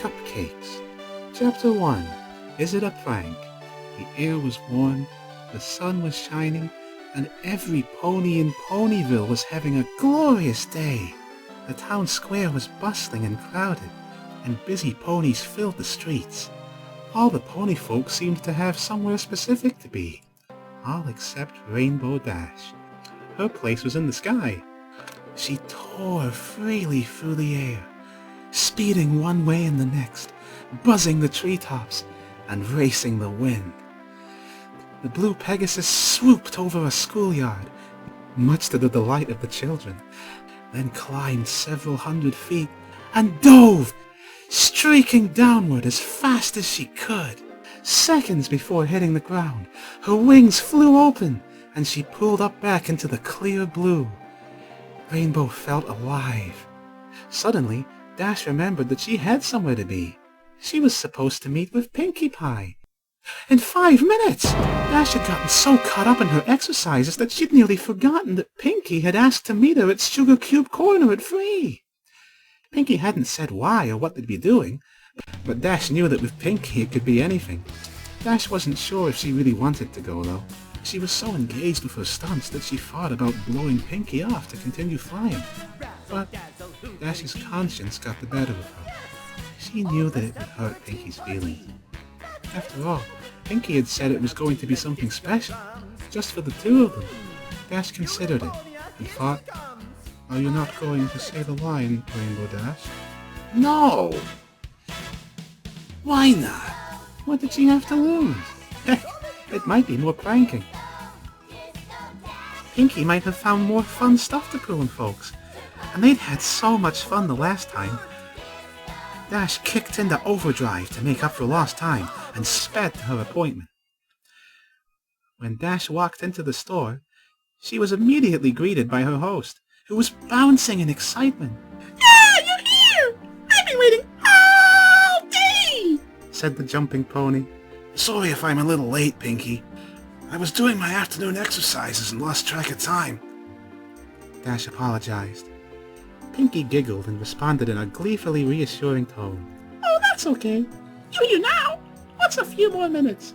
Cupcakes. Chapter 1. Is it a prank? The air was warm, the sun was shining, and every pony in Ponyville was having a glorious day. The town square was bustling and crowded, and busy ponies filled the streets. All the pony folk seemed to have somewhere specific to be, all except Rainbow Dash. Her place was in the sky. She tore freely through the air, speeding one way and the next, buzzing the treetops, and racing the wind. The blue Pegasus swooped over a schoolyard, much to the delight of the children, then climbed several hundred feet and dove, streaking downward as fast as she could. Seconds before hitting the ground, her wings flew open, and she pulled up back into the clear blue. Rainbow felt alive. Suddenly, Dash remembered that she had somewhere to be. She was supposed to meet with Pinkie Pie. In 5 minutes! Dash had gotten so caught up in her exercises that she'd nearly forgotten that Pinkie had asked to meet her at Sugar Cube Corner at 3. Pinkie hadn't said why or what they'd be doing, but Dash knew that with Pinkie it could be anything. Dash wasn't sure if she really wanted to go, though. She was so engaged with her stunts that she thought about blowing Pinkie off to continue flying. But Dash's conscience got the better of her. She knew that it would hurt Pinkie's feelings. After all, Pinkie had said it was going to be something special, just for the two of them. Dash considered it, and thought, "Are you not going to say the line, Rainbow Dash?" "No!" "Why not? What did she have to lose? Heck, it might be more pranking." Pinkie might have found more fun stuff to pull in folks, and they'd had so much fun the last time. Dash kicked into overdrive to make up for lost time and sped to her appointment. When Dash walked into the store, she was immediately greeted by her host, who was bouncing in excitement. "Ah, you're here! I've been waiting all day!" said the jumping pony. "Sorry if I'm a little late, Pinkie. I was doing my afternoon exercises and lost track of time." Dash apologized. Pinkie giggled and responded in a gleefully reassuring tone. "Oh, that's okay. You're here now. What's a few more minutes?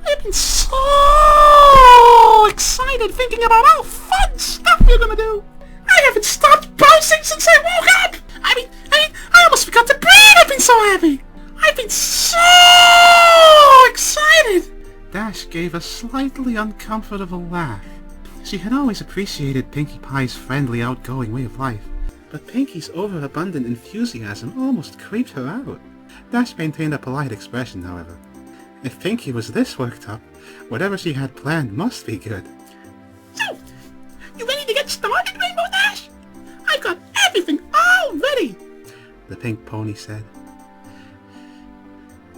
I've been so excited thinking about all fun stuff you're gonna do. I haven't stopped bouncing since I woke up. I almost forgot to breathe. I've been so happy. I've been so excited." Dash gave a slightly uncomfortable laugh. She had always appreciated Pinkie Pie's friendly, outgoing way of life, but Pinkie's overabundant enthusiasm almost creeped her out. Dash maintained a polite expression, however. If Pinkie was this worked up, whatever she had planned must be good. "So, you ready to get started, Rainbow Dash? I've got everything all ready," the pink pony said.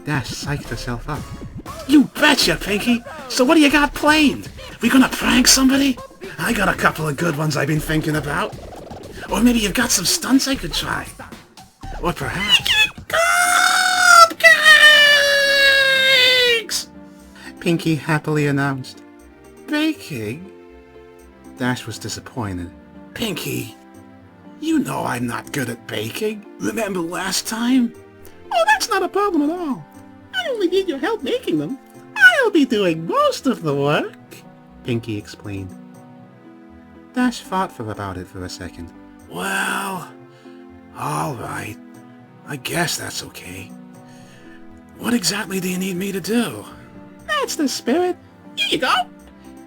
Dash psyched herself up. "You betcha, Pinkie! So what do you got planned? We gonna prank somebody? I got a couple of good ones I've been thinking about. Or maybe you've got some stunts I could try. Or perhaps..." "Cupcakes!" Pinkie happily announced. "Baking?" Dash was disappointed. "Pinkie, you know I'm not good at baking. Remember last time?" "Oh, that's not a problem at all. I only need your help making them. I'll be doing most of the work," Pinkie explained. Dash thought about it for a second. "Well, all right. I guess that's okay. What exactly do you need me to do?" "That's the spirit. Here you go."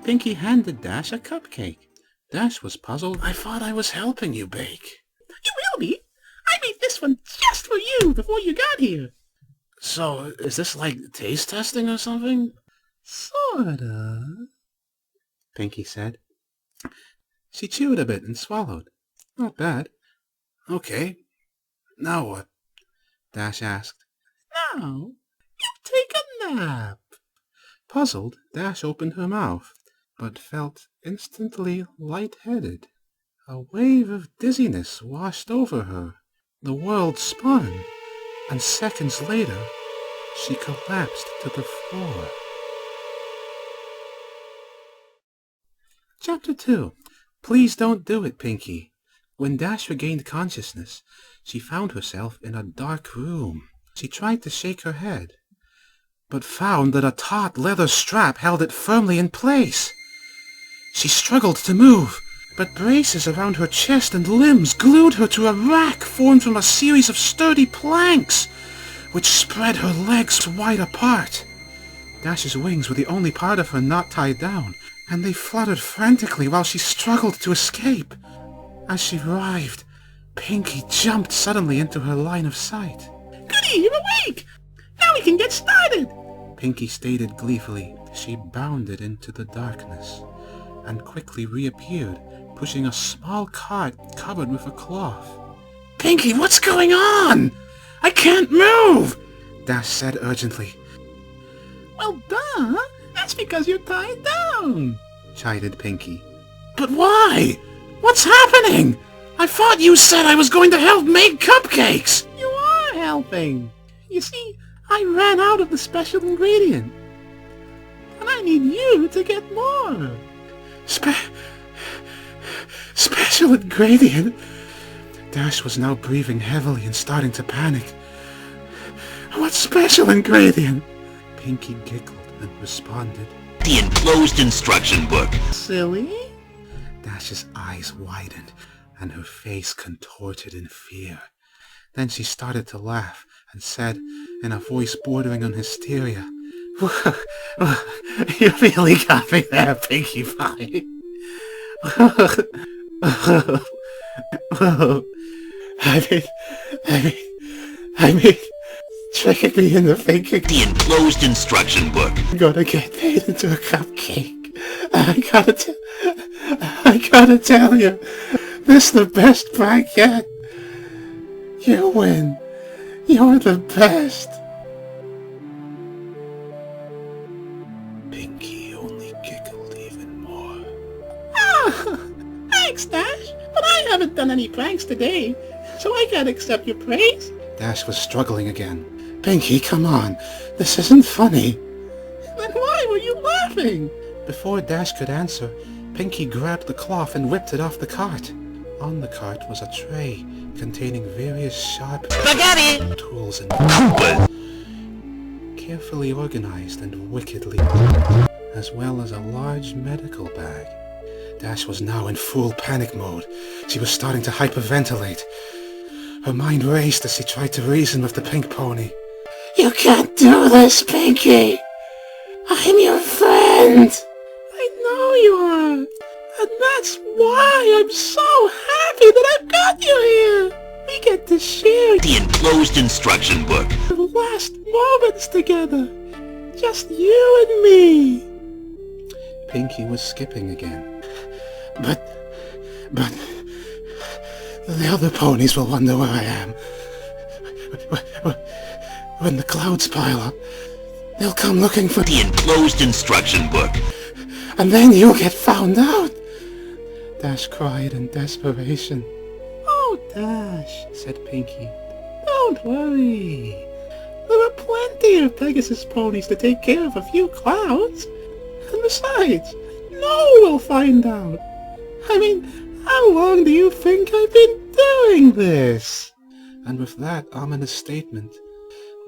Pinkie handed Dash a cupcake. Dash was puzzled. "I thought I was helping you bake." "You will be. I made this one just for you before you got here." "So, is this like taste testing or something?" "Sorta," Pinkie said. She chewed a bit and swallowed. Not bad. "Okay. Now what?" Dash asked. "Now, you take a nap." Puzzled, Dash opened her mouth, but felt instantly lightheaded. A wave of dizziness washed over her. The world spun, and seconds later, she collapsed to the floor. Chapter 2. Please don't do it, Pinkie. When Dash regained consciousness, she found herself in a dark room. She tried to shake her head, but found that a taut leather strap held it firmly in place. She struggled to move, but braces around her chest and limbs glued her to a rack formed from a series of sturdy planks, which spread her legs wide apart. Dash's wings were the only part of her not tied down, and they fluttered frantically while she struggled to escape. As she writhed, Pinky jumped suddenly into her line of sight. Goody, you're awake! Now we can get started! Pinky stated gleefully. She bounded into the darkness and quickly reappeared, pushing a small cart covered with a cloth. Pinky, what's going on? I can't move! Dash said urgently. Well, duh! That's because you're tied down! Chided Pinky. But why? What's happening? I thought you said I was going to help make cupcakes! You are helping! You see, I ran out of the special ingredient. And I need you to get more. Special ingredient? Dash was now breathing heavily and starting to panic. What special ingredient? Pinky giggled and responded. The enclosed instruction book. Silly? Dash's eyes widened and her face contorted in fear. Then she started to laugh and said, in a voice bordering on hysteria, You really got me there, Pinkie Pie. I mean, tricking me into thinking the enclosed instruction book. I'm gonna get made into a cupcake. I gotta tell you, this is the best prank yet. You win. You're the best. Pinky only giggled even more. Ah, thanks, Dash. But I haven't done any pranks today, so I can't accept your praise. Dash was struggling again. Pinky, come on. This isn't funny. Then why were you laughing? Before Dash could answer, Pinky grabbed the cloth and whipped it off the cart. On the cart was a tray containing various sharp Spaghetti! tools and Koopas! carefully organized and wickedly, as well as a large medical bag. Dash was now in full panic mode. She was starting to hyperventilate. Her mind raced as she tried to reason with the pink pony. You can't do this, Pinky. I'm your friend. I know you are. And that's why I'm so happy that I've got you here. We get to share the enclosed instruction book. The last moments together. Just you and me. Pinky was skipping again. But the other ponies will wonder where I am. When the clouds pile up, they'll come looking for the enclosed instruction book. And then you'll get found out. Dash cried in desperation. Oh, Dash, said Pinky. Don't worry. There are plenty of Pegasus ponies to take care of a few clouds. And besides, no one will find out. I mean, how long do you think I've been doing this? And with that ominous statement,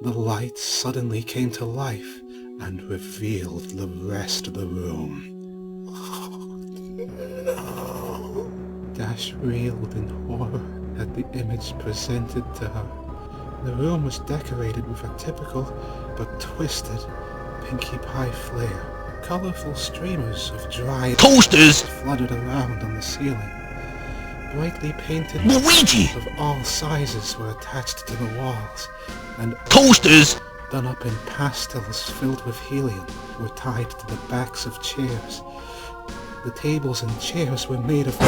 the light suddenly came to life and revealed the rest of the room. No. Dash reeled in horror at the image presented to her. The room was decorated with a typical but twisted Pinkie Pie flair. Colorful streamers of dry Toasters fluttered around on the ceiling. Brightly painted Luigi of all sizes were attached to the walls, and toasters done up in pastels filled with helium were tied to the backs of chairs. The tables and chairs were made of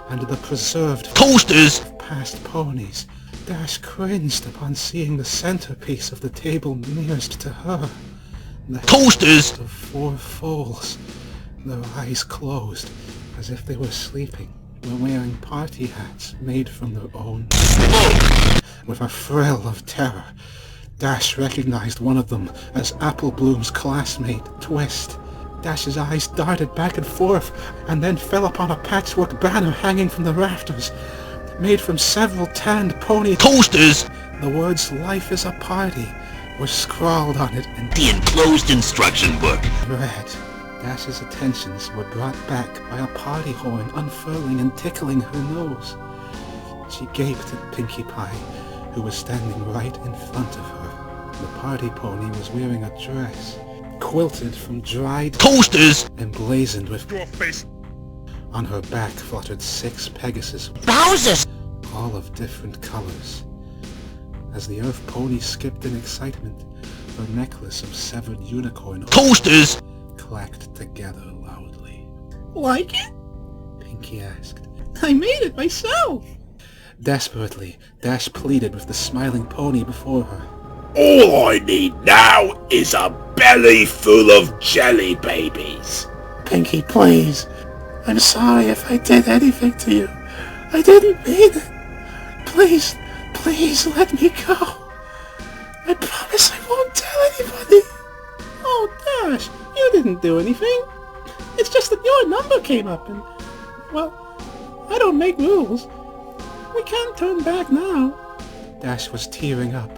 and the preserved toasters of past ponies. Dash cringed upon seeing the centerpiece of the table nearest to her. The toasters of 4 foals, their eyes closed as if they were sleeping, were wearing party hats made from their own smoke. With a thrill of terror, Dash recognized one of them as Apple Bloom's classmate, Twist. Dash's eyes darted back and forth, and then fell upon a patchwork banner hanging from the rafters. made from several tanned pony Toasters. The words "Life is a Party" were scrawled on it in The enclosed instruction book. red. Dash's attentions were brought back by a party horn unfurling and tickling her nose. She gaped at Pinkie Pie, who was standing right in front of her. The party pony was wearing a dress, quilted from dried Toasters. emblazoned with Your face. On her back fluttered 6 Pegasus, Houses. all of different colors. As the Earth pony skipped in excitement, her necklace of severed unicorn Toasters. clacked together loudly. Like it? Pinkie asked. I made it myself. Desperately, Dash pleaded with the smiling pony before her. All I need now is a belly full of jelly babies. Pinkie, please. I'm sorry if I did anything to you. I didn't mean it. Please, please let me go. I promise I won't tell anybody. Oh, Dash, you didn't do anything. It's just that your number came up and, well, I don't make rules. We can't turn back now. Dash was tearing up.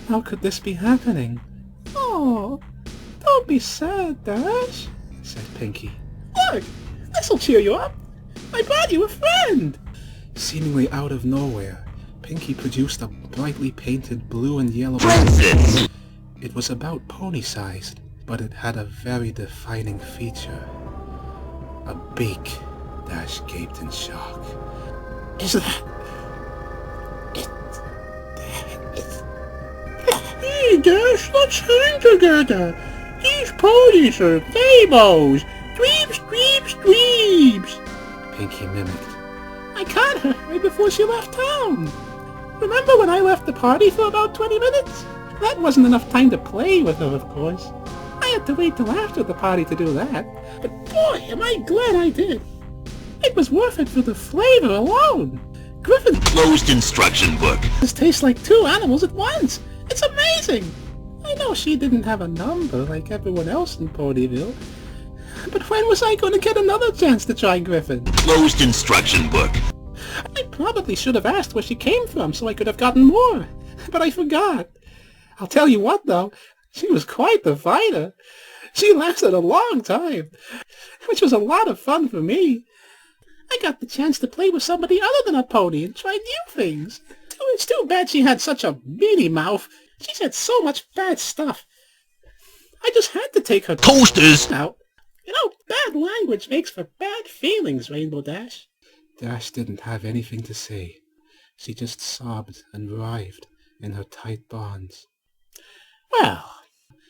How could this be happening? Oh, don't be sad, Dash. Said Pinkie. Look, this'll cheer you up. I brought you a friend. Seemingly out of nowhere, Pinkie produced a brightly painted blue and yellow Princess. It was about pony-sized, but it had a very defining feature. A beak. Dash gaped in shock. Is that... Hey, Dash, let's hang together. These ponies are fables. Dweebs, dweebs, dweebs. Pinkie mimicked. I caught her right before she left town. Remember when I left the party for about 20 minutes? That wasn't enough time to play with her, of course. I had to wait till after the party to do that. But boy, am I glad I did. It was worth it for the flavor alone. Griffin Closed instruction book. tastes like 2 animals at once. It's amazing. I know she didn't have a number like everyone else in Ponyville. But when was I going to get another chance to try Griffin? Closed instruction book. I probably should have asked where she came from so I could have gotten more. But I forgot. I'll tell you what, though. She was quite the fighter. She lasted a long time, which was a lot of fun for me. I got the chance to play with somebody other than a pony and try new things. It's too bad she had such a meaty mouth. She said so much bad stuff. I just had to take her Toasters. out. You know, bad language makes for bad feelings, Rainbow Dash. Dash didn't have anything to say. She just sobbed and writhed in her tight bonds. Well,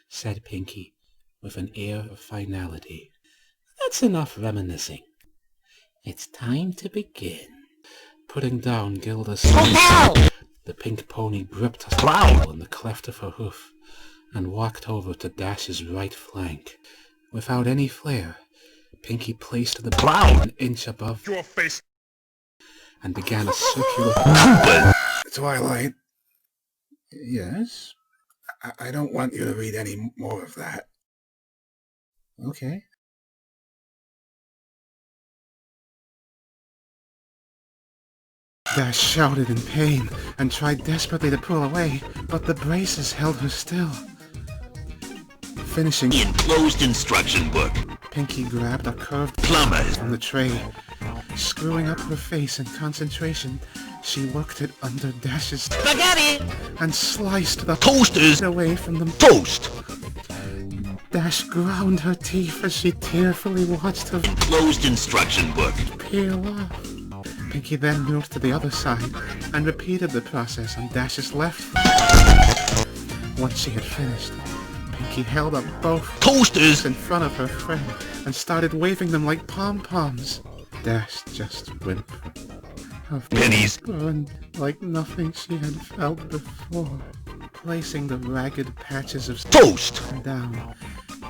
Said Pinkie, with an air of finality. That's enough reminiscing. It's time to begin. Putting down Gilda's sleeve, the pink pony gripped a squirrel in the cleft of her hoof and walked over to Dash's right flank. Without any flair, Pinkie placed the plow an inch above Your face. and began a circular... Twilight. Yes? I don't want you to read any more of that. Okay. Dash shouted in pain and tried desperately to pull away, but the braces held her still. Finishing, The enclosed instruction book. Pinkie grabbed a curved Plumbers. from the tray. Screwing up her face in concentration, she worked it under Dash's Spaghetti. and sliced the Toasters. away from them. Toast. Dash ground her teeth as she tearfully watched her Closed instruction book. peel off. Pinkie then moved to the other side and repeated the process on Dash's left foot. Once she had finished, Pinkie held up both Toasters. in front of her friend and started waving them like pom-poms. Dash just whimpered. Her Pennies. burned like nothing she had felt before. Placing the ragged patches of Toast. down,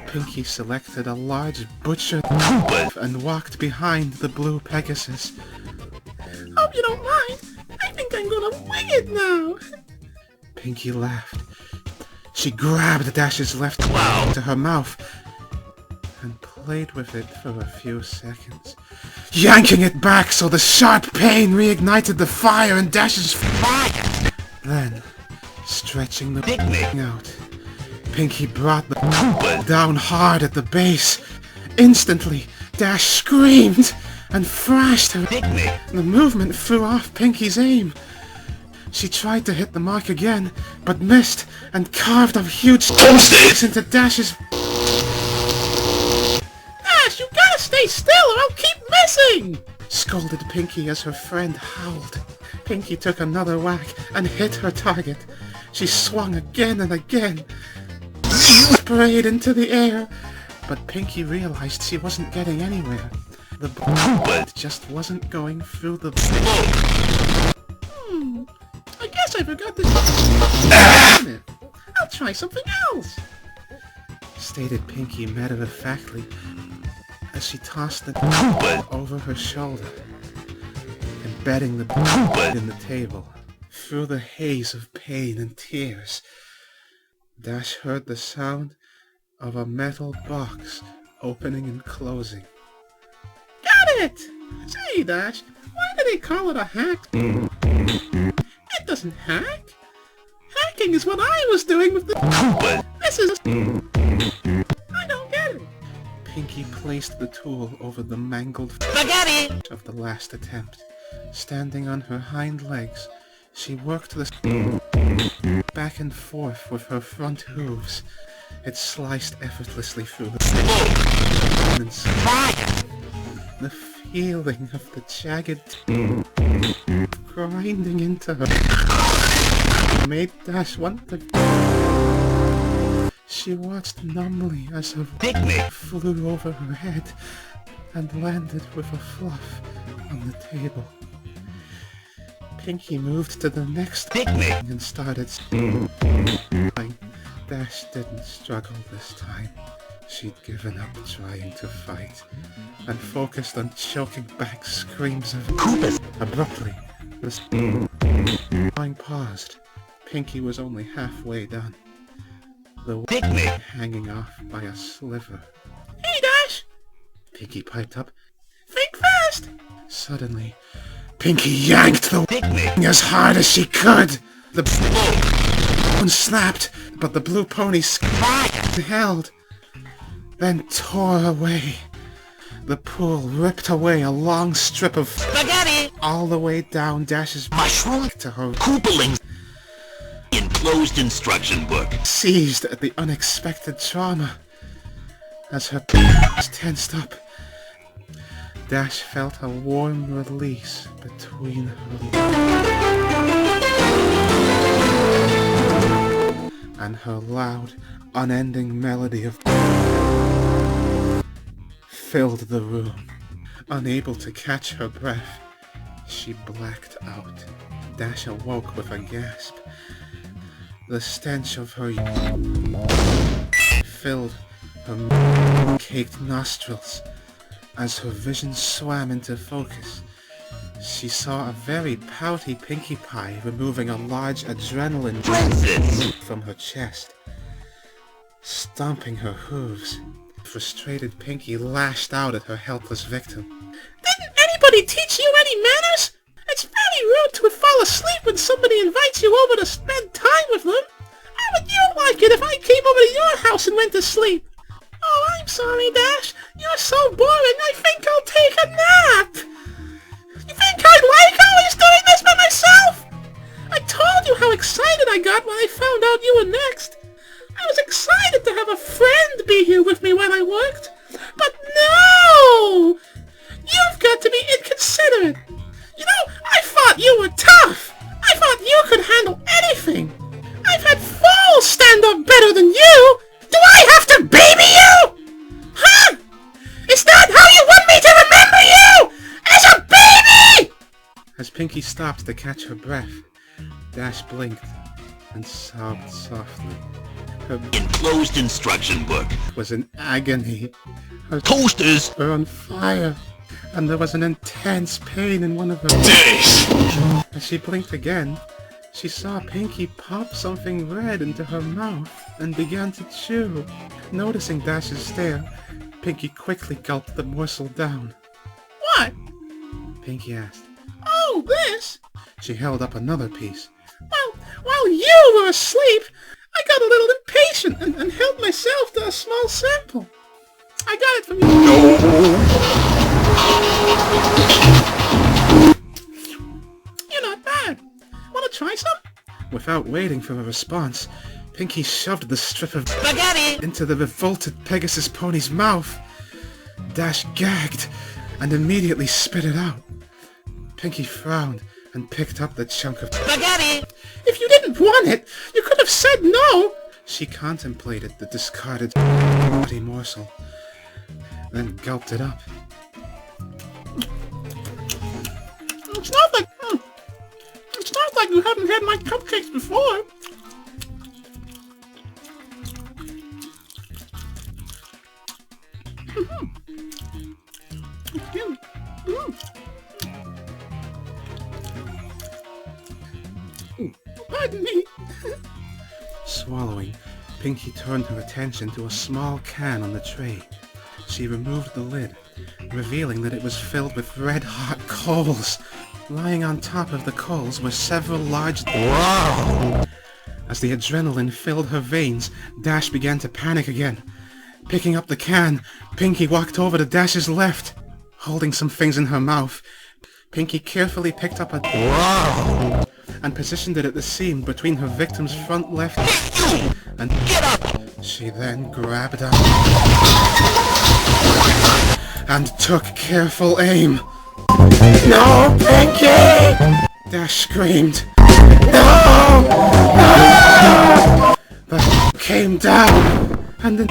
Pinkie selected a large butcher But and walked behind the blue Pegasus. Hope you don't mind. I think I'm gonna wing it now. Pinkie laughed. She grabbed Dash's left claw to her mouth and played with it for a few seconds. yanking it back so the sharp pain reignited the fire in Dash's fire. Then, stretching the thing out, Pinky brought the down hard at the base. Instantly, Dash screamed and thrashed her. The movement threw off Pinky's aim. She tried to hit the mark again, but missed and carved a huge stakes into Dash's... Dash, you gotta stay still or I'll keep missing! Scolded Pinky as her friend howled. Pinky took another whack and hit her target. She swung again and again, sprayed into the air, but Pinky realized she wasn't getting anywhere. The bullet just wasn't going through the... I guess I forgot this. I'll try something else, stated Pinky matter-of-factly as she tossed the bullet over her shoulder, embedding the bullet in the table. Through the haze of pain and tears, Dash heard the sound of a metal box opening and closing. Got it! Say, Dash, why do they call it a hack? It doesn't hack. Hacking is what I was doing with the... This is... I don't get it. Pinky placed the tool over the mangled Spaghetti! of the last attempt. Standing on her hind legs, she worked the back and forth with her front hooves. It sliced effortlessly through the the feeling of the jagged grinding into her made Dash want to... She watched numbly as her flew over her head and landed with a fluff on the table. Pinky moved to the next and started Dash didn't struggle this time. She'd given up trying to fight and focused on choking back screams of Koopas. Abruptly, the line paused. Pinky was only halfway done, the wig hanging off by a sliver. Hey, Dash! Pinky piped up. Think fast! Suddenly, Pinky yanked the wig as hard as she could. The bone snapped, but the blue pony held, then tore away. The pool ripped away a long strip of Spaghetti! all the way down Dash's Mushroom to her, Koopalings. Enclosed instruction book. seized at the unexpected trauma. As her was tensed up, Dash felt a warm release between her and her loud, unending melody of filled the room. Unable to catch her breath, she blacked out. Dash awoke with a gasp. The stench of her filled her caked nostrils. As her vision swam into focus, she saw a very pouty Pinkie Pie removing a large adrenaline drip from her chest, stomping her hooves. Frustrated Pinkie lashed out at her helpless victim. Didn't anybody teach you any manners? It's very rude to fall asleep when somebody invites you over to spend time with them. How would you like it if I came over to your house and went to sleep? Oh, I'm sorry, Dash. You're so boring, I think I'll take a nap. You think I'd like always doing this by myself? I told you how excited I got when I found out you were next. I was excited to have a friend be here with me when I worked. But no! You've got to be inconsiderate. You know, I thought you were tough. I thought you could handle anything. I've had fools stand up better than you. Do I have to baby you? Huh? Is that how you want me to remember you? As a baby? As Pinkie stopped to catch her breath, Dash blinked and sobbed softly. Her Enclosed instruction book. was in agony. Her Toasters. were on fire, and there was an intense pain in one of her Dash. As she blinked again, she saw Pinkie pop something red into her mouth and began to chew. Noticing Dash's stare, Pinkie quickly gulped the morsel down. What? Pinky asked. Oh, this? She held up another piece. Well, while you were asleep, I got a little impatient and helped myself to a small sample. I got it from you. You're not bad. Want to try some? Without waiting for a response, Pinky shoved the strip of Spaghetti! into the revolted Pegasus pony's mouth. Dash gagged and immediately spit it out. Pinky frowned and picked up the chunk of Spaghetti! If you didn't want it, you could have said no. She contemplated the discarded bloody morsel, then gulped it up. It's not like you haven't had my cupcakes before. Pardon me. Swallowing, Pinky turned her attention to a small can on the tray. She removed the lid, revealing that it was filled with red-hot coals. Lying on top of the coals were several large... Wow! As the adrenaline filled her veins, Dash began to panic again. Picking up the can, Pinky walked over to Dash's left. Holding some things in her mouth, Pinky carefully picked up a... Wow! And positioned it at the seam between her victim's front left... And... Get up! She then grabbed up... and took careful aim. No, Pinky! Dash screamed. No! But came down and then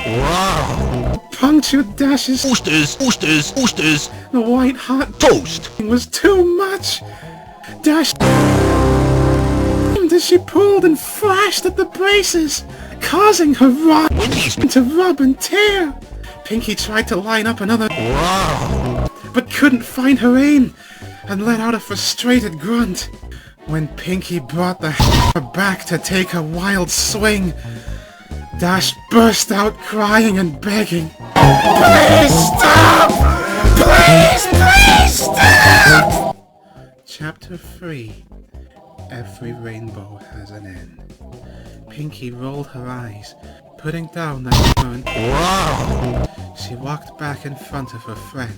punctured Dash's... Oosters! The white hot Toast! was too much. Dash as she pulled and flashed at the braces, causing her rod to rub and tear. Pinky tried to line up another but couldn't find her aim and let out a frustrated grunt. When Pinky brought the back to take a wild swing, Dash burst out crying and begging. Please stop! Please stop! Chapter 3. Every rainbow has an end. Pinky rolled her eyes, putting down the hammer and... She walked back in front of her friend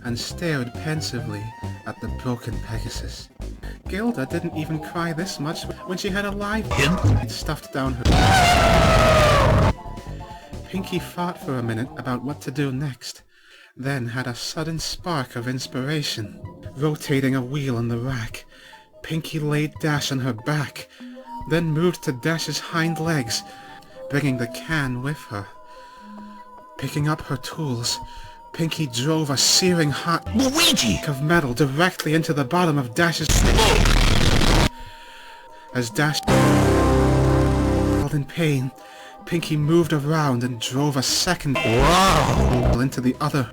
and stared pensively at the broken Pegasus. Gilda didn't even cry this much when she had a live pin stuffed down her... Pinky thought for a minute about what to do next, then had a sudden spark of inspiration. Rotating a wheel on the rack, Pinky laid Dash on her back, then moved to Dash's hind legs, bringing the can with her. Picking up her tools, Pinky drove a searing hot Luigi! of metal directly into the bottom of Dash's... As Dash felt in pain, Pinky moved around and drove a second into the other.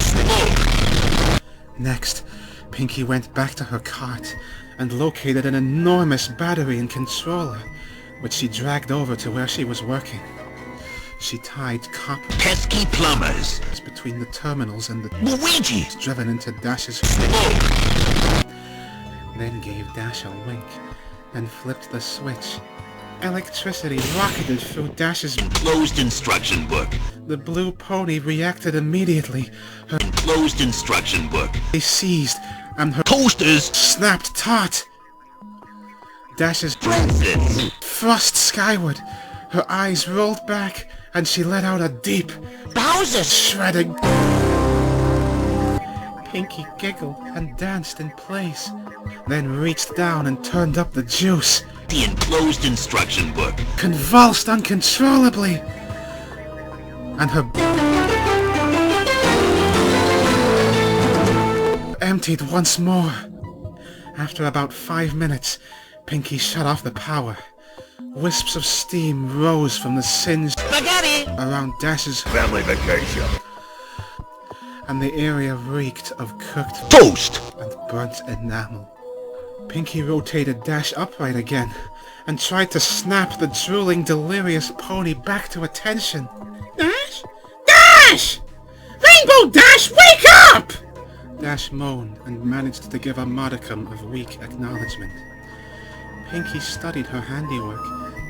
Next, Pinky went back to her cart and located an enormous battery and controller, which she dragged over to where she was working. She tied copper Pesky plumbers! between the terminals and the Luigi! driven into Dash's... Then gave Dash a wink and flipped the switch. Electricity rocketed through Dash's... Enclosed instruction book. The blue pony reacted immediately. Her Enclosed instruction book. seized and her Toasters! snapped taut. Dash's Princess! thrust skyward. Her eyes rolled back and she let out a deep, Bowser! shredding... Pinky giggled and danced in place, then reached down and turned up the juice. The enclosed instruction book. Convulsed uncontrollably, and her emptied once more. After about 5 minutes, Pinky shut off the power. Wisps of steam rose from the singed Spaghetti! around Dash's Family vacation. and the area reeked of cooked Toast! and burnt enamel. Pinky rotated Dash upright again and tried to snap the drooling, delirious pony back to attention. Dash? Dash! Rainbow Dash, wake up! Dash moaned and managed to give a modicum of weak acknowledgement. Pinky studied her handiwork,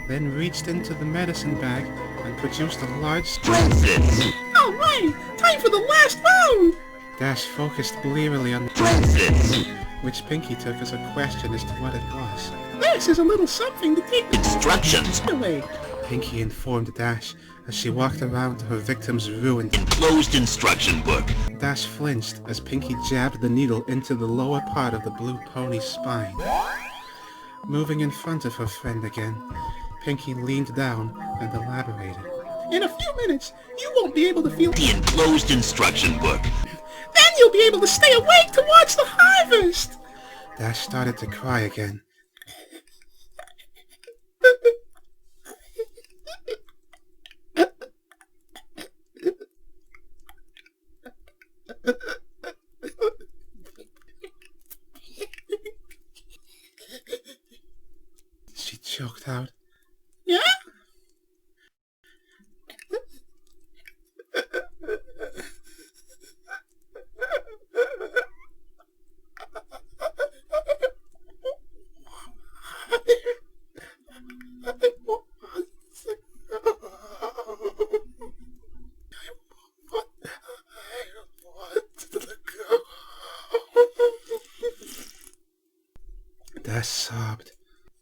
then reached into the medicine bag and produced a large Princess! All right, time for the last round! Dash focused blearily on Princess! which Pinky took as a question as to what it was. This is a little something to take the Instructions! away. Pinky informed Dash as she walked around to her victim's ruined. Enclosed instruction book. Dash flinched as Pinky jabbed the needle into the lower part of the blue pony's spine. Moving in front of her friend again, Pinky leaned down and elaborated. In a few minutes, you won't be able to feel... The enclosed instruction book. Then you'll be able to stay awake to watch the harvest! Dash started to cry again. She choked out. Yeah? Dash sobbed,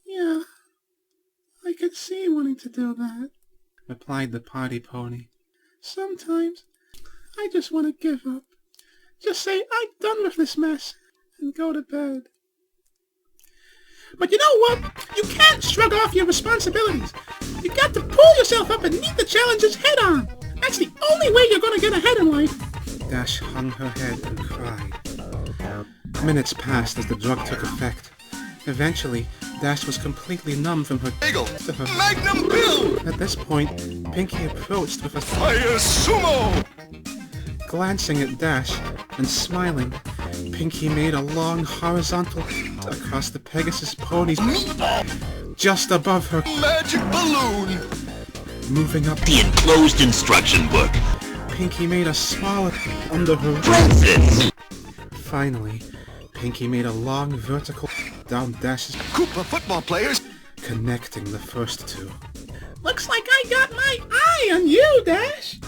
Yeah, I could see you wanting to do that. replied the party pony. Sometimes, I just want to give up. Just say, I'm done with this mess, and go to bed. But you know what? You can't shrug off your responsibilities. You got to pull yourself up and meet the challenges head on. That's the only way you're going to get ahead in life. Dash hung her head and cried. Minutes passed as the drug took effect. Eventually, Dash was completely numb from her Bagel! to her. Magnum Pill! At this point, Pinky approached with a Fire Sumo! glancing at Dash and smiling. Pinky made a long horizontal across the Pegasus pony's just above her, Magic Balloon! moving up. The enclosed instruction book. Pinky made a smaller under her. Princess! Finally, Pinky made a long vertical down Dash's, Koopa football players! connecting the first two. Looks like I got my eye on you, Dash.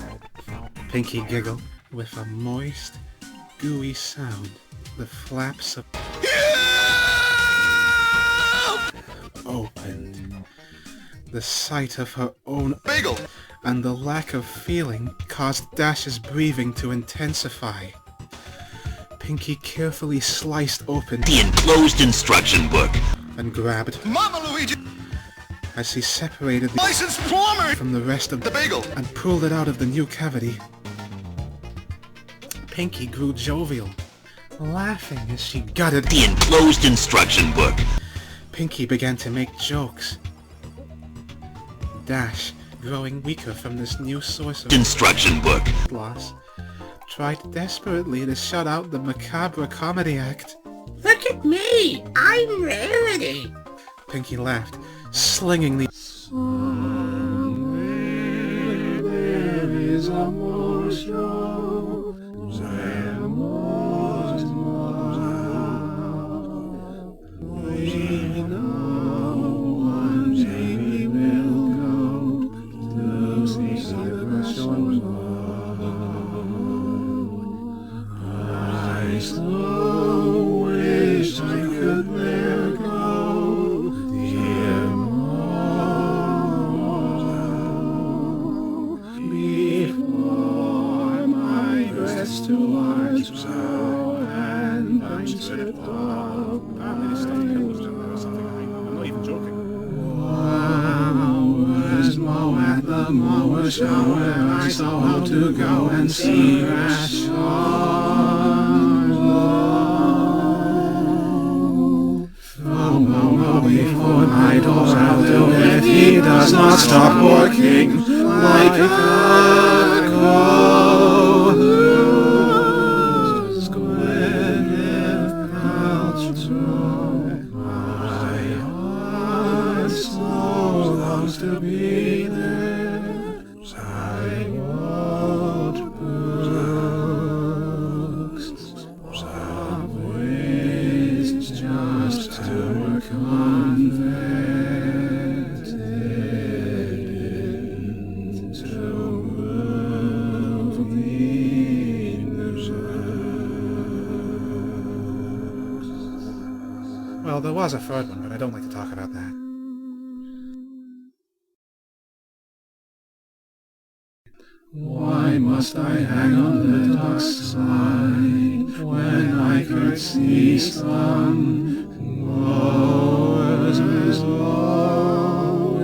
Pinky giggled with a moist, gooey sound. The flaps of opened. The sight of her own Bagel! and the lack of feeling caused Dash's breathing to intensify. Pinky carefully sliced open The enclosed instruction book. and grabbed Mama Luigi! as she separated the Licensed plumber! from the rest of The bagel! and pulled it out of the new cavity. Pinky grew jovial, laughing as she gutted. The enclosed instruction book. Pinky began to make jokes. Dash, growing weaker from this new source of Instruction book. loss, tried desperately to shut out the macabre comedy act. Look at me. I'm ready. Pinky laughed, slinging the I saw how to go and see that before my door I'll do if he does not stop working like a ghost. Gwyneth Paltrow, my heart so longs to be there. I want books. was a third one, but I don't like to talk about that. Why must I hang on the dark side when I could see sun glows as always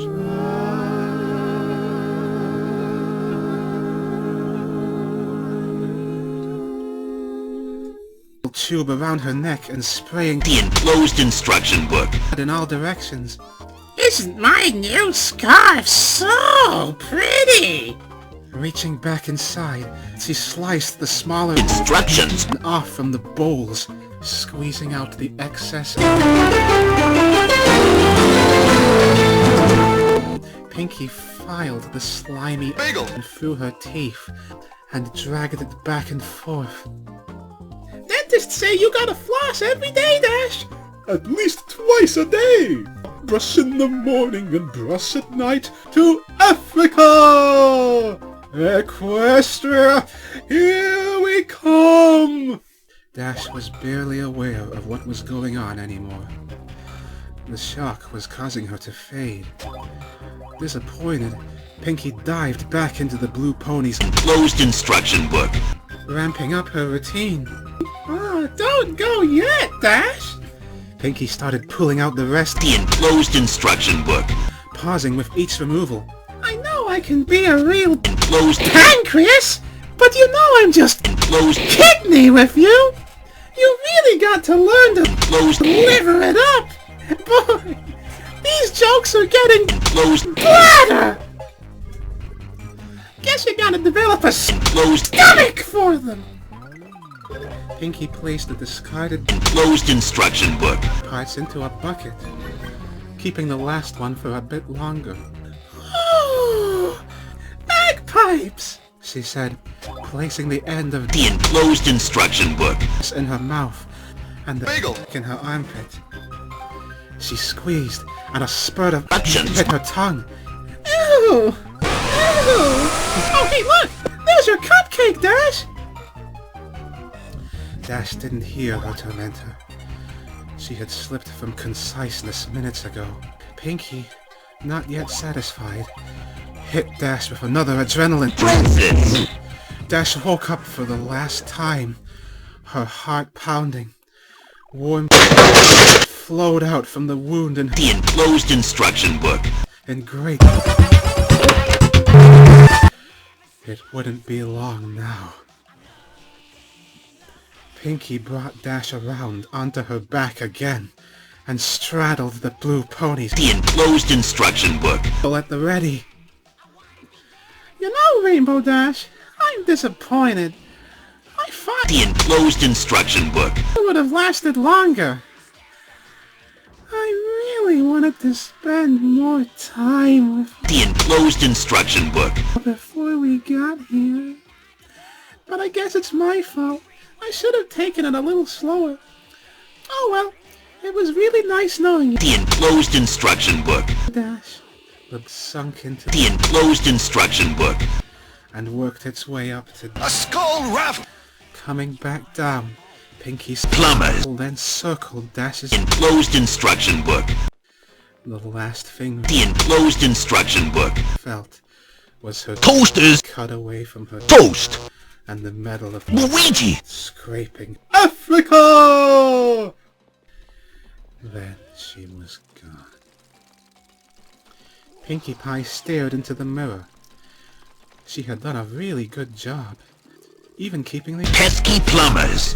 bright? Tube around her neck and spraying The enclosed instruction book. in all directions. Isn't my new scarf so pretty? Reaching back inside, she sliced the smaller Instructions. off from the bowls, squeezing out the excess. Pinky filed the slimy Bagel. through her teeth and dragged it back and forth. Dentists say you gotta floss every day, Dash. At least twice a day. Brush in the morning and brush at night to Africa! Equestria, here we come! Dash was barely aware of what was going on anymore. The shock was causing her to fade. Disappointed, Pinky dived back into the blue pony's Enclosed instruction book. ramping up her routine. Oh, don't go yet, Dash. Pinky started pulling out the rest, The enclosed instruction book. pausing with each removal. I know I can be a real Enclosed. pancreas, but you know I'm just Enclosed. kidney with you. You really got to learn to Enclosed. liver it up. Boy, these jokes are getting Enclosed. bladder. Guess you gotta develop a Enclosed. stomach for them. Pinky placed the discarded Enclosed instruction book. parts into a bucket, keeping the last one for a bit longer. Oh, bagpipes. She said, placing the end of The enclosed instruction book. this in her mouth and the Bagel. in her armpit. She squeezed, and a spurt of Instructions. hit her tongue. Ew. Ew. Oh, hey, look. There's your cupcake, Dash. Dash didn't hear her tormentor. She had slipped from conciseness minutes ago. Pinky, not yet satisfied, hit Dash with another adrenaline. Princess. Dash woke up for the last time, her heart pounding. Warm flowed out from the wound The enclosed instruction book. in great... It wouldn't be long now. Pinky brought Dash around onto her back again and straddled the blue pony's The enclosed instruction book. at the ready. You know, Rainbow Dash, I'm disappointed. I thought The enclosed instruction book. it would have lasted longer. I really wanted to spend more time with The enclosed instruction book. you before we got here. But I guess it's my fault. I should have taken it a little slower. Oh well, it was really nice knowing you, The enclosed instruction book. Dash. Looked sunk into The enclosed instruction book. and worked its way up to A skull raft. coming back down. Pinky's Plumbers. then circled Dash's Enclosed instruction book. the last thing The enclosed instruction book. felt was her Toasters. cut away from her Toast. and the metal of Luigi. scraping. Africa! Then she was gone. Pinkie Pie stared into the mirror. She had done a really good job, even keeping the... Pesky plumbers.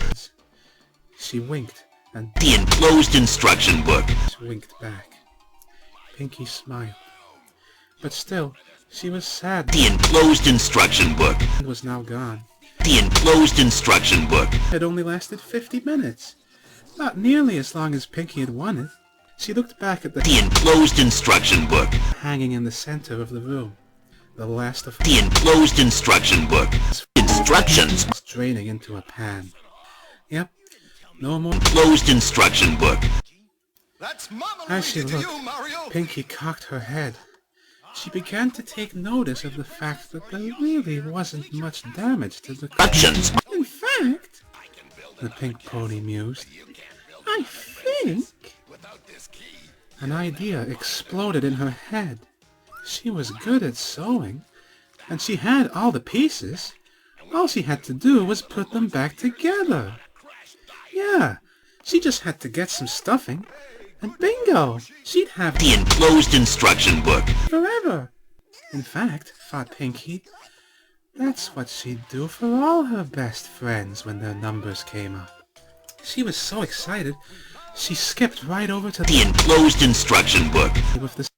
She winked and The enclosed instruction book. winked back. Pinkie smiled. But still, she was sad The enclosed instruction book. and was now gone. The enclosed instruction book. It only lasted 50 minutes. Not nearly as long as Pinkie had wanted. She looked back at the The enclosed instruction book. hanging in the center of the room. The last of The enclosed instruction book. Instructions. draining into a pan. Yep, no more. Enclosed instruction book. That's Mama As she Luigi to looked, you, Mario. Pinkie cocked her head. She began to take notice of the fact that there really wasn't much damage to the... Instructions. In fact, the pink pony mused. I think... An idea exploded in her head. She was good at sewing, and she had all the pieces. All she had to do was put them back together. Yeah, she just had to get some stuffing, and bingo, she'd have The enclosed instruction book. forever. In fact, thought Pinky, that's what she'd do for all her best friends when their numbers came up. She was so excited, she skipped right over to The enclosed instruction book. with the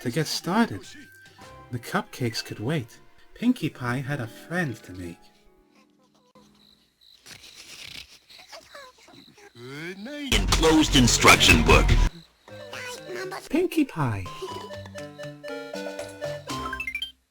To get started, the cupcakes could wait. Pinkie Pie had a friend to make. Enclosed instruction book. Pinkie Pie,